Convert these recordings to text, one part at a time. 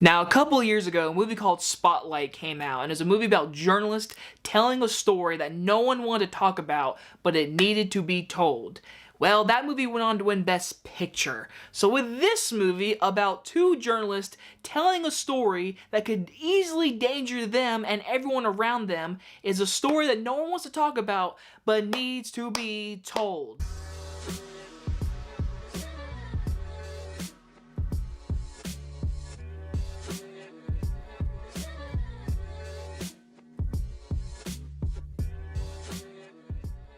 Now, a couple years ago, a movie called Spotlight came out, and it's a movie about journalists telling a story that no one wanted to talk about, but it needed to be told. Well, that movie went on to win Best Picture. So with this movie about two journalists telling a story that could easily danger them and everyone around them is a story that no one wants to talk about, but needs to be told.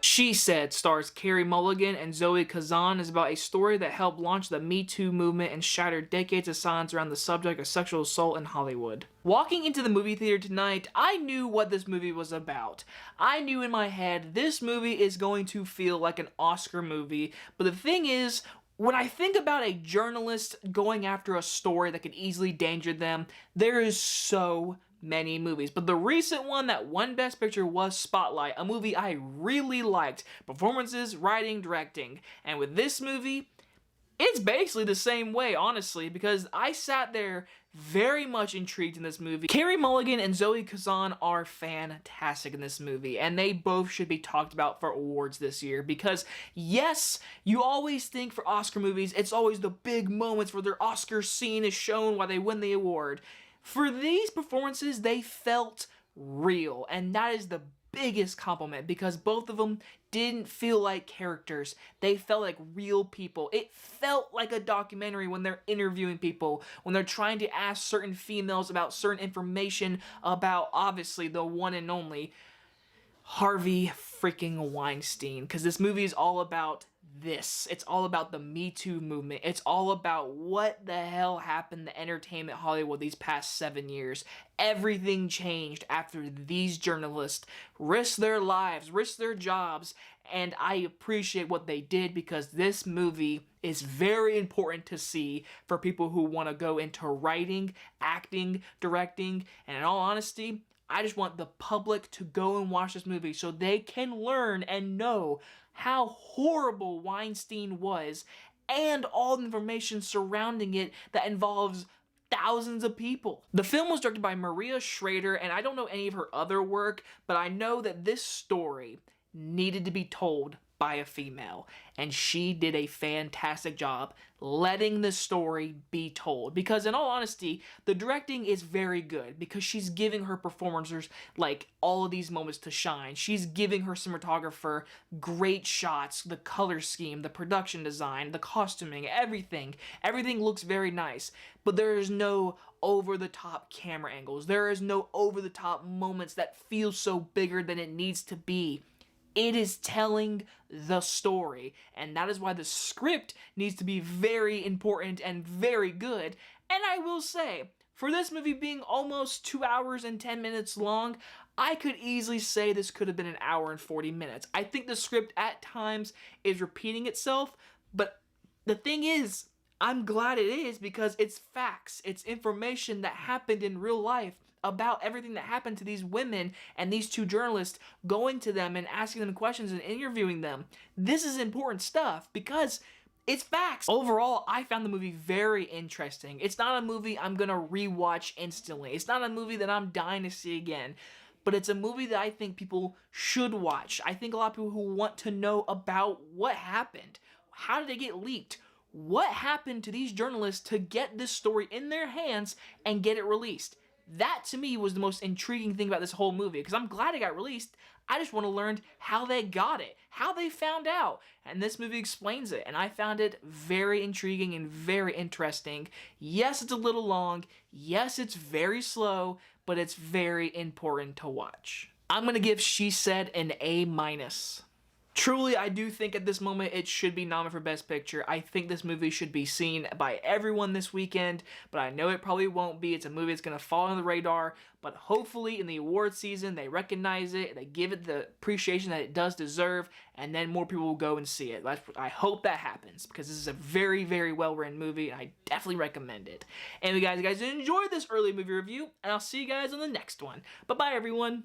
She Said stars Carey Mulligan and Zoe Kazan is about a story that helped launch the Me Too movement and shattered decades of silence around the subject of sexual assault in Hollywood. Walking into the movie theater tonight, I knew what this movie was about. I knew in my head this movie is going to feel like an Oscar movie, but the thing is, when I think about a journalist going after a story that could easily danger them, there is so many movies. But the recent one that won Best Picture was Spotlight, a movie I really liked. Performances, writing, directing. And with this movie, it's basically the same way, honestly, because I sat there very much intrigued in this movie. Carey Mulligan and Zoe Kazan are fantastic in this movie, and they both should be talked about for awards this year because, yes, you always think for Oscar movies, it's always the big moments where their Oscar scene is shown while they win the award. For these performances, they felt real, and that is the biggest compliment because both of them didn't feel like characters. They felt like real people. It felt like a documentary when they're interviewing people, when they're trying to ask certain females about certain information about, obviously, the one and only Harvey freaking Weinstein, because this movie is all about this. It's all about the Me Too movement. It's all about what the hell happened to entertainment Hollywood these past 7 years. Everything changed after these journalists risked their lives, risked their jobs, and I appreciate what they did because this movie is very important to see for people who want to go into writing, acting, directing, and in all honesty, I just want the public to go and watch this movie so they can learn and know how horrible Weinstein was and all the information surrounding it that involves thousands of people. The film was directed by Maria Schrader, and I don't know any of her other work, but I know that this story needed to be told by a female, and she did a fantastic job letting the story be told because in all honesty the directing is very good because she's giving her performers like all of these moments to shine. She's giving her cinematographer great shots, the color scheme, the production design, the costuming, everything looks very nice, but there is no over-the-top camera angles. There is no over-the-top moments that feel so bigger than it needs to be. It is telling the story, and that is why the script needs to be very important and very good. And I will say, for this movie being almost 2 hours and 10 minutes long, I could easily say this could have been an hour and 40 minutes. I think the script at times is repeating itself, but the thing is, I'm glad it is because it's facts. It's information that happened in real life about everything that happened to these women and these two journalists, going to them and asking them questions and interviewing them. This is important stuff because it's facts. Overall, I found the movie very interesting. It's not a movie I'm gonna rewatch instantly. It's not a movie that I'm dying to see again. But it's a movie that I think people should watch. I think a lot of people who want to know about what happened. How did it get leaked? What happened to these journalists to get this story in their hands and get it released? That, to me, was the most intriguing thing about this whole movie, because I'm glad it got released. I just want to learn how they got it, how they found out, and this movie explains it, and I found it very intriguing and very interesting. Yes, it's a little long. Yes, it's very slow, but it's very important to watch. I'm going to give She Said an A-. Truly, I do think at this moment it should be nominated for Best Picture. I think this movie should be seen by everyone this weekend, but I know it probably won't be. It's a movie that's going to fall on the radar, but hopefully in the award season they recognize it, they give it the appreciation that it does deserve, and then more people will go and see it. I hope that happens because this is a very, very well-written movie, and I definitely recommend it. Anyway, guys, enjoyed this early movie review, and I'll see you guys on the next one. Bye-bye, everyone.